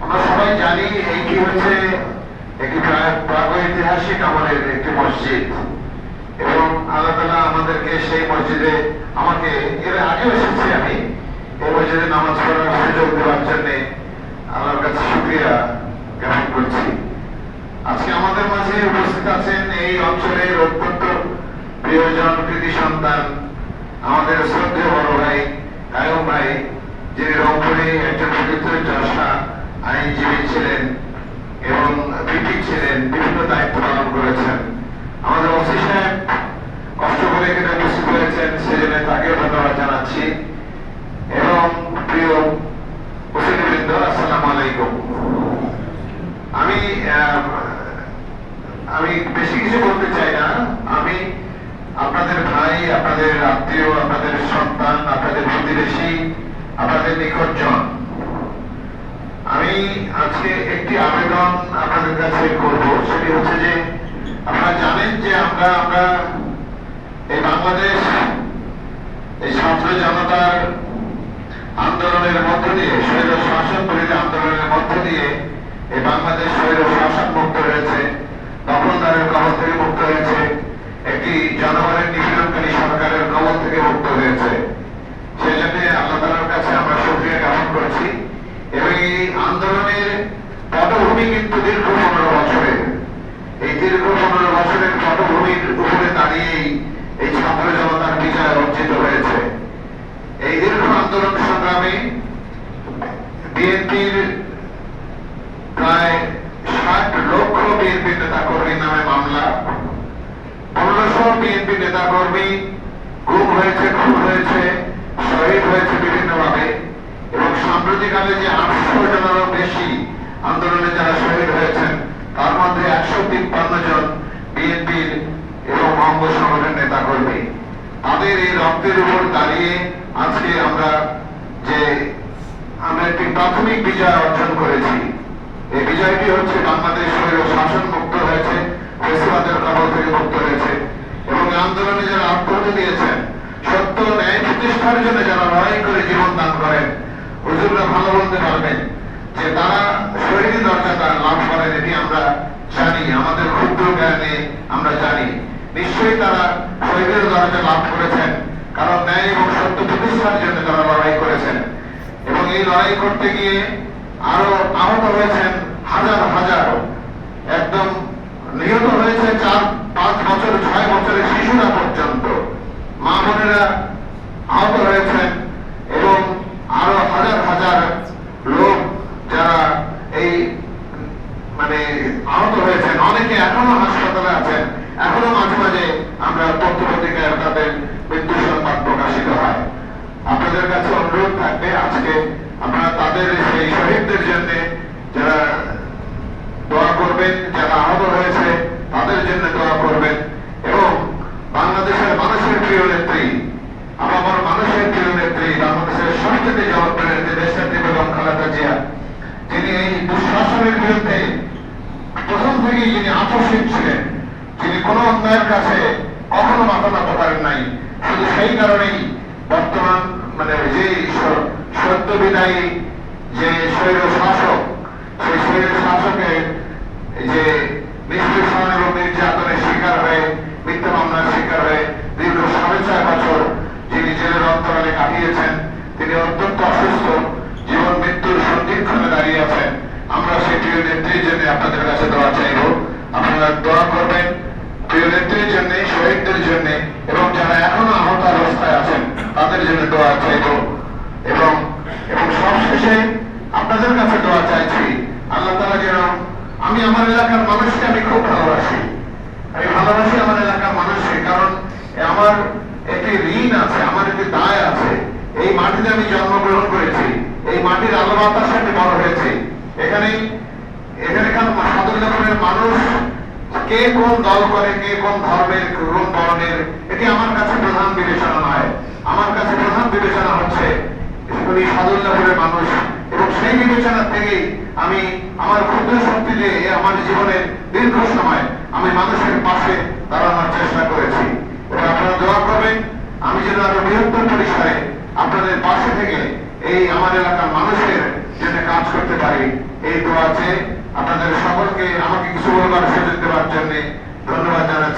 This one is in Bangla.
আমরা সবাই জানি এইটি হচ্ছে একটি প্রাগৈতিহাসিক আমাদের একটি মসজিদ, এবং আল্লাহ তাআলা আমাদেরকে সেই মসজিদে, আমাকে এর আগেও এসেছি আমি এই মসজিদে নামাজ পড়ার সুযোগ দেওয়ার জন্য আল্লাহর কাছে শুকরিয়া জ্ঞাপন করছি। আজকে আমাদের মাঝে উপস্থিত আছেন এই অঞ্চলের অত্যন্ত প্রিয়জন, কৃতি সন্তান, আমাদের শ্রদ্ধেয় বড় ভাই কায়ুম ভাই, যিনি রংপুরে একজন পবিত্র যশা আইনজীবী ছিলেন এবং ভিপি ছিলেন, বিভিন্ন দায়িত্ব পালন করেছেন। আমাদের ওসি সাহেব কষ্ট করে এখানে উপস্থিত হয়েছেন, সেজন্য তাকেও ধন্যবাদ জানাচ্ছি। এবং প্রিয় মুসলিমবৃন্দ, আসসালামু আলাইকুম। আমি বেশি কিছু বলতে চাই না। আমি আপনাদের ভাই, আপনাদের আত্মীয়, আপনাদের সন্তান, আপনাদের প্রতিবেশী, আপনাদের নিকটজন। আমি আজকে একটি আবেদন আপনাদের কাছে করব, সেটি হচ্ছে যে আপনারা জানেন যে আমরা এই বাংলাদেশ এই ছাত্র জনতার আন্দোলনের মধ্য দিয়ে, স্বৈর শাসন বিরোধী আন্দোলনের মধ্য দিয়ে এই বাংলাদেশ স্বৈর শাসন মুক্ত হয়েছে, দখলদারের কবল থেকে মুক্ত হয়েছে, একটি জনগণের নিপীড়নকারী সরকারের কবল থেকে মুক্ত হয়েছে। সেই জন্য আল্লাহ তাআলার কাছে আমরা শুকরিয়া জ্ঞাপন করছি। এবং এই আন্দোলনের পটভূমি কিন্তু দীর্ঘ 15 বছরের, এই দীর্ঘ 15 বছরের পটভূমির উপরে দাঁড়িয়েই এই ছাত্র জনতার বিজয় অর্জিত হয়েছে। এই দীর্ঘ আন্দোলন সংগ্রামে বিএনপির প্রায় 60 লক্ষ বিএনপি নেতা কর্মীর নামে মামলা, 1500 বিএনপি নেতা কর্মী গুম হয়েছে, খুন হয়েছে, শহীদ হয়েছে বিভিন্নভাবে। এবং সাম্প্রতিককালে যে 800 জনেরও বেশি আন্দোলনে যারা শহীদ হয়েছেন, তার মধ্যে 153 জন বিএনপির এবং অঙ্গ সংগঠনের নেতা কর্মী। তাদের এই রক্তের উপর দাঁড়িয়ে আজকে আমরা একটি প্রাথমিক বিজয় অর্জন করেছি। এই বিজয়টি হচ্ছে বাংলাদেশ স্বৈর শাসন মুক্ত হয়েছে, ফ্যাসিবাদের কবল থেকে মুক্ত হয়েছে। এবং আন্দোলনে যারা আত্মহত্যা দিয়েছেন, সত্য ন্যায় প্রতিষ্ঠার জন্য যারা লড়াই করে জীবন দান করেন, হুজুররা ভালো বলতে পারবেন যে তারা শহীদ মর্যাদা লাভ করেন। এটি আমরা জানি, আমাদের ক্ষুদ্র জ্ঞানে আমরা জানি। নিশ্চয়ই তারা শহীদের দরজা লাভ করেছেন, কারণ ন্যায় এবং সত্য প্রতিষ্ঠার জন্য তারা লড়াই করেছেন। এবং এই লড়াই করতে গিয়ে আরো আহত হয়েছেন হাজার হাজার, একদম নিহত হয়েছে 4-5 বছর 6 বছরের শিশুরা পর্যন্ত, মা বোনেরা আহত হয়েছেন। এবং আরো হাজার হাজার লোক যারা এই আহত হয়েছেন, অনেকে এখনো হাসপাতালে আছেন। এখনো মাঝে মাঝে আমরা পত্রপত্রিকায় তাদের মৃত্যু সংবাদ প্রকাশিত হয়। আপনাদের কাছে অনুরোধ থাকবে, আজকে আপনারা তাদের সেই শহীদদের জন্য যারা দোয়া করবেন, যারা আহত হয়েছে তাদের জন্য দোয়া করবেন। এবং বাংলাদেশের মানুষের প্রিয় নেত্রী, আমার মানুষের প্রিয় নেত্রী, বাংলাদেশের সবচেয়ে জনপ্রিয় নেত্রী দেশনেত্রী বেগম খালেদা জিয়া, যিনি এই দুঃশাসনের বিরুদ্ধে প্রথম থেকেই যিনি আপোষহীন ছিলেন, যিনি কোনো অন্যায়ের কাছে কখনো মাথা নত করেন নাই। শুধু সেই কারণেই বর্তমান যে সত্য বিদায়ী যে স্বৈর শাসক, সেই স্বৈর শাসকের যে নিষ্পেষণ এবং নির্যাতনের শিকার হয়ে, মিথ্যা মামলার শিকার হয়ে দীর্ঘ 6.5 বছর যিনি জেলের অন্তরালে কাটিয়েছেন, তিনি অত্যন্ত অসুস্থ, জীবন মৃত্যুর সন্ধিক্ষণে দাঁড়িয়ে আছেন। আমরা সেই প্রিয় নেত্রীর জন্য আপনাদের কাছে দোয়া চাইব। আপনারা দোয়া করবেন প্রিয় নেত্রীর জন্য, শহীদদের জন্য, এবং যারা এখনো আহত অবস্থায় আছেন তাদের জন্য দোয়া চাইব। এবং সবশেষে আপনাদের কাছে দোয়া চাইছি, আল্লাহ তাআলা যেন, আমি আমার এলাকার মানুষকে আমি খুব ভালোবাসি, আমি ভালোবাসি আমার এলাকার মানুষকে, কারণ আমার একটি ঋণ আছে, আমার একটি দায় আছে। এই মাটিতে আমি জন্মগ্রহণ করেছি, এই মাটির আলো বাতাসে আমি বড় হয়েছি। এখানকার সাদুল্লাপুরের মানুষ কে কোন দল করে, কে কোন ধর্মের, কোন বর্ণের, এটি আমার কাছে প্রধান বিবেচনা নয়। আমার কাছে প্রধান বিবেচনা হচ্ছে উনি সাদুল্লাপুরের মানুষ। এবং সেই বিবেচনা থেকেই আমি আমার ক্ষুদ্র শক্তি দিয়ে আমার জীবনের দীর্ঘ সময় আমি মানুষের পাশে দাঁড়ানোর চেষ্টা করেছি। এবং আপনারা দোয়া করবেন আমি যেন আরো বৃহত্তর পরিসরে আপনাদের পাশে থেকে এই আমার এলাকার মানুষের করতে পারি এই দোয়া চেয়ে আপনাদের সকলকে আমাকে কিছু বলবার সুযোগ দেওয়ার জন্য ধন্যবাদ জানাচ্ছি।